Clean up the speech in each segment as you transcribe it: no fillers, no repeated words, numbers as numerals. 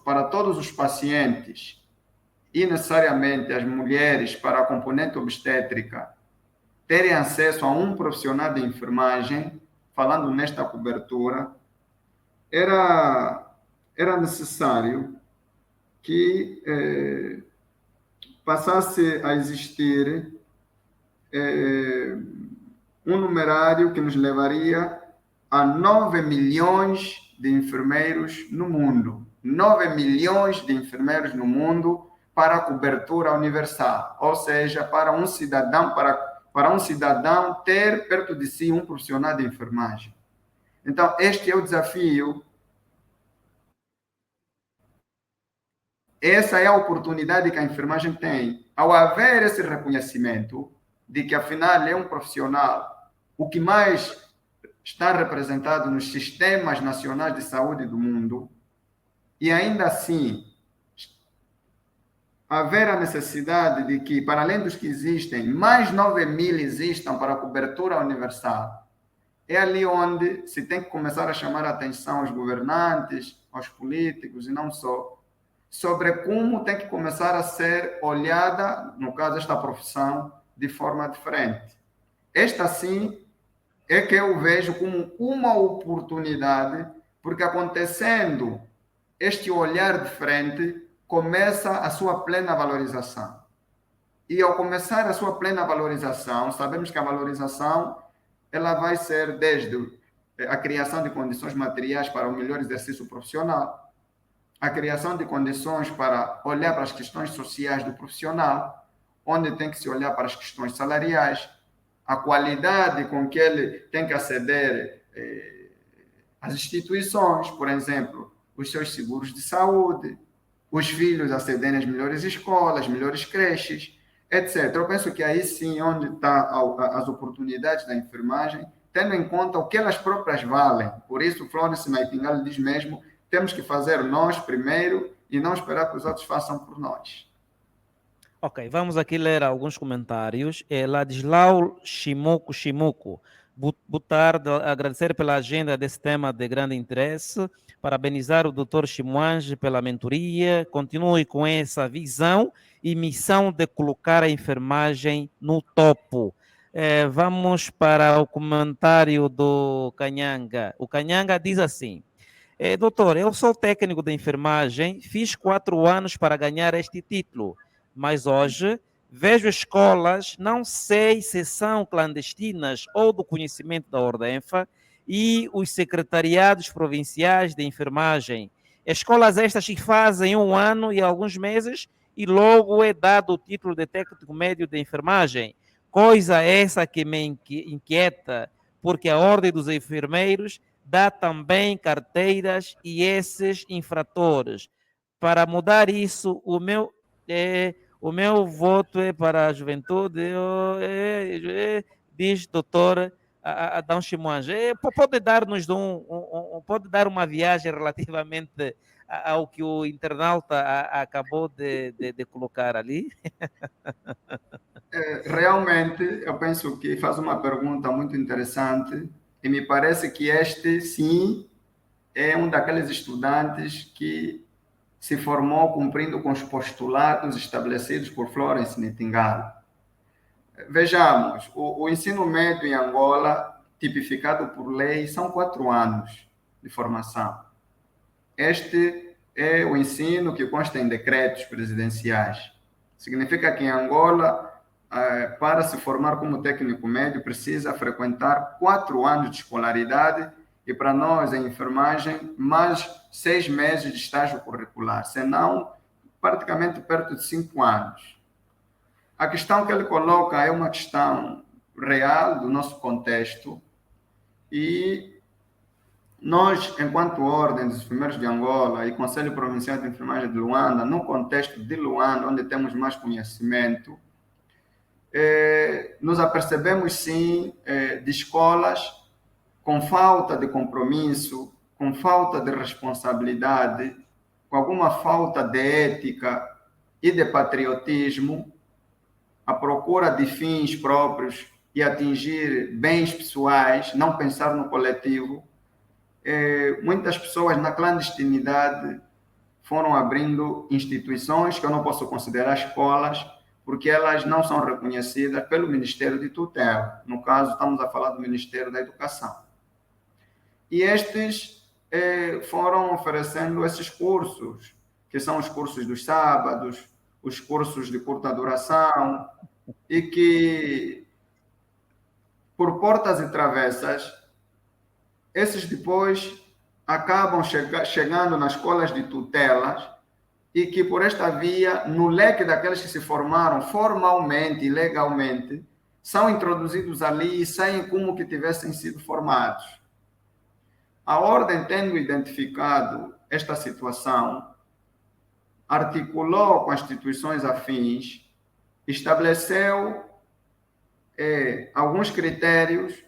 para todos os pacientes e necessariamente as mulheres para a componente obstétrica terem acesso a um profissional de enfermagem, falando nesta cobertura, era necessário que passasse a existir um numerário que nos levaria a 9 milhões de enfermeiros no mundo. 9 milhões de enfermeiros no mundo para a cobertura universal, ou seja, para um cidadão ter perto de si um profissional de enfermagem. Então, este é o desafio. Essa é a oportunidade que a enfermagem tem. Ao haver esse reconhecimento de que, afinal, é um profissional, o que mais está representado nos sistemas nacionais de saúde do mundo, e ainda assim haver a necessidade de que, para além dos que existem, mais 9 mil existam para a cobertura universal, é ali onde se tem que começar a chamar a atenção aos governantes, aos políticos e não só, sobre como tem que começar a ser olhada, no caso, esta profissão, de forma diferente. Esta, sim, é que eu vejo como uma oportunidade, porque acontecendo este olhar diferente, começa a sua plena valorização. E ao começar a sua plena valorização, sabemos que a valorização ela vai ser desde a criação de condições materiais para o melhor exercício profissional, a criação de condições para olhar para as questões sociais do profissional, onde tem que se olhar para as questões salariais, a qualidade com que ele tem que aceder às instituições, por exemplo, os seus seguros de saúde, os filhos acederem às melhores escolas, melhores creches, etc. Eu penso que aí sim onde estão as oportunidades da enfermagem, tendo em conta o que elas próprias valem. Por isso, Florence Nightingale diz mesmo, temos que fazer nós primeiro e não esperar que os outros façam por nós. Ok, vamos aqui ler alguns comentários. Ladislau Shimuko. Boa tarde, agradecer pela agenda desse tema de grande interesse, parabenizar o Dr. Chimuange pela mentoria, continue com essa visão e missão de colocar a enfermagem no topo. Vamos para o comentário do Canhanga. O Canhanga diz assim, doutor, eu sou técnico de enfermagem, fiz 4 anos para ganhar este título, mas hoje vejo escolas, não sei se são clandestinas ou do conhecimento da Ordenfa, e os secretariados provinciais de enfermagem. Escolas estas que fazem 1 ano e alguns meses e logo é dado o título de técnico médio de enfermagem. Coisa essa que me inquieta, porque a Ordem dos Enfermeiros dá também carteiras e esses infratores. Para mudar isso, o meu voto é para a juventude, diz doutor Adão Chimuange. Pode dar-nos pode dar uma viagem relativamente ao que o internauta acabou de colocar ali? Realmente, eu penso que faz uma pergunta muito interessante e me parece que este, sim, é um daqueles estudantes que se formou cumprindo com os postulados estabelecidos por Florence Nightingale. Vejamos, o ensino médio em Angola, tipificado por lei, são 4 anos de formação. Este é o ensino que consta em decretos presidenciais. Significa que em Angola, para se formar como técnico médio, precisa frequentar 4 anos de escolaridade e para nós, em enfermagem, mais 6 meses de estágio curricular, senão praticamente perto de 5 anos. A questão que ele coloca é uma questão real do nosso contexto e nós, enquanto Ordem dos Enfermeiros de Angola e Conselho Provincial de Enfermagem de Luanda, no contexto de Luanda, onde temos mais conhecimento, nos apercebemos, sim, de escolas com falta de compromisso, com falta de responsabilidade, com alguma falta de ética e de patriotismo, a procura de fins próprios e atingir bens pessoais, não pensar no coletivo. Muitas pessoas na clandestinidade foram abrindo instituições que eu não posso considerar escolas, porque elas não são reconhecidas pelo Ministério de Tutela. No caso, estamos a falar do Ministério da Educação. E estes foram oferecendo esses cursos, que são os cursos dos sábados, os cursos de curta duração, e que, por portas e travessas, esses depois acabam chegando nas escolas de tutelas e que, por esta via, no leque daqueles que se formaram formalmente e legalmente, são introduzidos ali e saem como que tivessem sido formados. A Ordem, tendo identificado esta situação, articulou com as instituições afins, estabeleceu alguns critérios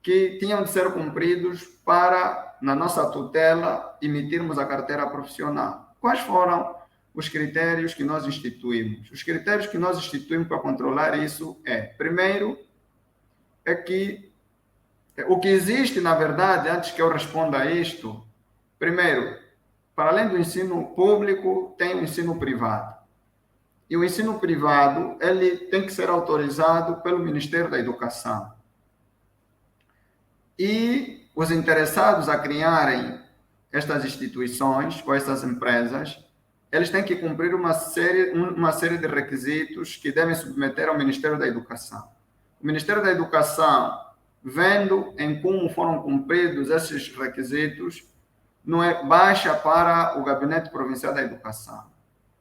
que tinham de ser cumpridos para, na nossa tutela, emitirmos a carteira profissional. Quais foram os critérios que nós instituímos? Os critérios que nós instituímos para controlar isso primeiro, que o que existe, na verdade, antes que eu responda a isto, primeiro, para além do ensino público, tem o ensino privado. E o ensino privado, ele tem que ser autorizado pelo Ministério da Educação. E os interessados a criarem estas instituições ou essas empresas, eles têm que cumprir uma série de requisitos que devem submeter ao Ministério da Educação. O Ministério da Educação, vendo em como foram cumpridos esses requisitos, baixa para o Gabinete Provincial da Educação.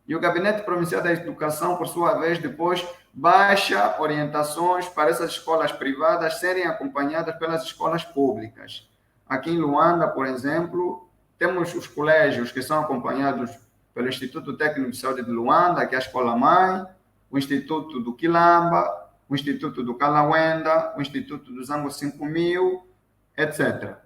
E o Gabinete Provincial da Educação, por sua vez, depois baixa orientações para essas escolas privadas serem acompanhadas pelas escolas públicas. Aqui em Luanda, por exemplo, temos os colégios que são acompanhados pelo Instituto Técnico de Saúde de Luanda, que é a escola-mãe, o Instituto do Quilamba, o Instituto do Calauenda, o Instituto do Zango 5000, etc.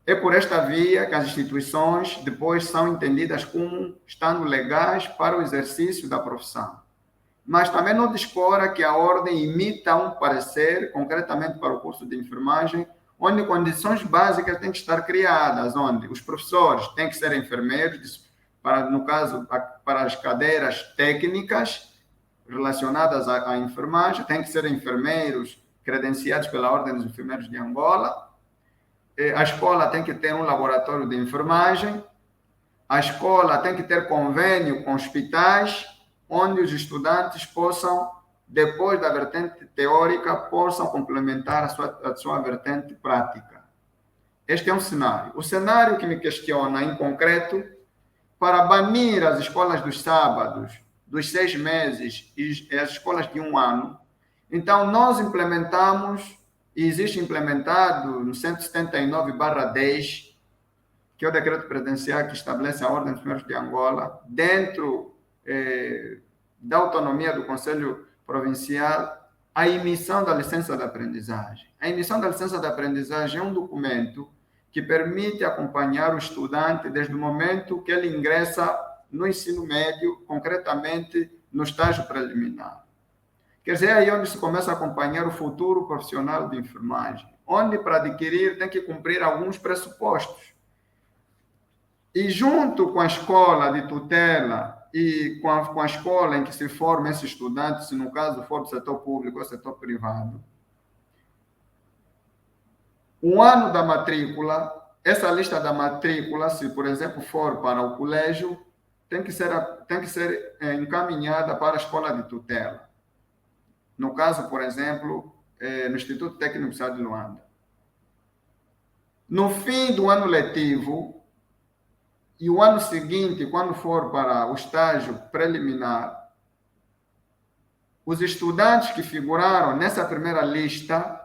É por esta via que as instituições depois são entendidas como estando legais para o exercício da profissão. Mas também não descora que a Ordem imita um parecer, concretamente para o curso de enfermagem, onde condições básicas têm que estar criadas, onde os professores têm que ser enfermeiros, no caso, para as cadeiras técnicas relacionadas à enfermagem, têm que ser enfermeiros credenciados pela Ordem dos Enfermeiros de Angola. A escola tem que ter um laboratório de enfermagem, a escola tem que ter convênio com hospitais, onde os estudantes possam, depois da vertente teórica, possam complementar a sua vertente prática. Este é um cenário. O cenário que me questiona, em concreto, para banir as escolas dos sábados, dos 6 meses e as escolas de 1 ano, então nós implementamos, e existe implementado no 179/10, que é o decreto presidencial que estabelece a Ordem dos Enfermeiros de Angola, dentro da autonomia do Conselho Provincial, a emissão da licença de aprendizagem. A emissão da licença de aprendizagem é um documento que permite acompanhar o estudante desde o momento que ele ingressa no ensino médio, concretamente no estágio preliminar. Quer dizer, é aí onde se começa a acompanhar o futuro profissional de enfermagem, onde, para adquirir, tem que cumprir alguns pressupostos. E junto com a escola de tutela e com a escola em que se forma esse estudante, se no caso for do setor público ou setor privado, o ano da matrícula, essa lista da matrícula, se, por exemplo, for para o colégio, tem que ser encaminhada para a escola de tutela. No caso, por exemplo, no Instituto Técnico de Saúde de Luanda. No fim do ano letivo, e o ano seguinte, quando for para o estágio preliminar, os estudantes que figuraram nessa primeira lista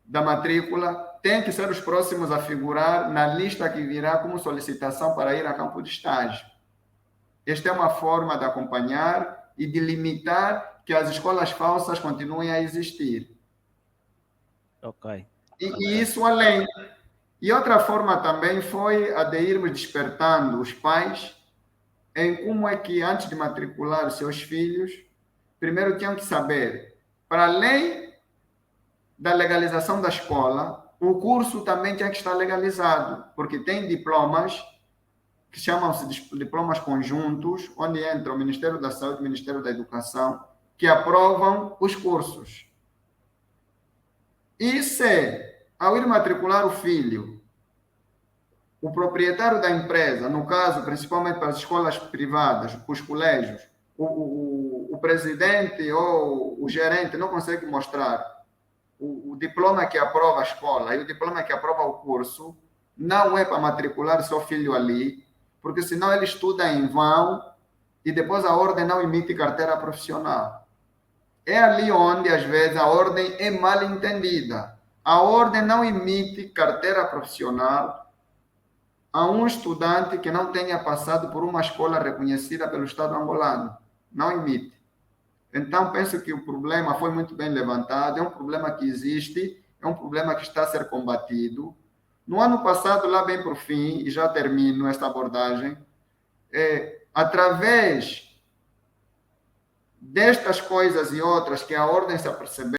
da matrícula têm que ser os próximos a figurar na lista que virá como solicitação para ir a campo de estágio. Esta é uma forma de acompanhar e de limitar que as escolas falsas continuem a existir. Ok. E isso além. E outra forma também foi a de irmos despertando os pais em como é que, antes de matricular os seus filhos, primeiro tinham que saber, para além da legalização da escola, o curso também tinha que estar legalizado, porque tem diplomas que chamam-se diplomas conjuntos, onde entra o Ministério da Saúde e o Ministério da Educação, que aprovam os cursos. E se, ao ir matricular o filho, o proprietário da empresa, no caso, principalmente para as escolas privadas, os colégios, o presidente ou o gerente não consegue mostrar o diploma que aprova a escola e o diploma que aprova o curso, não é para matricular seu filho ali, porque senão ele estuda em vão e depois a ordem não emite carteira profissional. É ali onde, às vezes, a ordem é mal entendida. A ordem não emite carteira profissional a um estudante que não tenha passado por uma escola reconhecida pelo Estado angolano. Não emite. Então, penso que o problema foi muito bem levantado, é um problema que existe, é um problema que está a ser combatido. No ano passado, lá bem para o fim, e já termino esta abordagem, através destas coisas e outras que a ordem se apercebeu,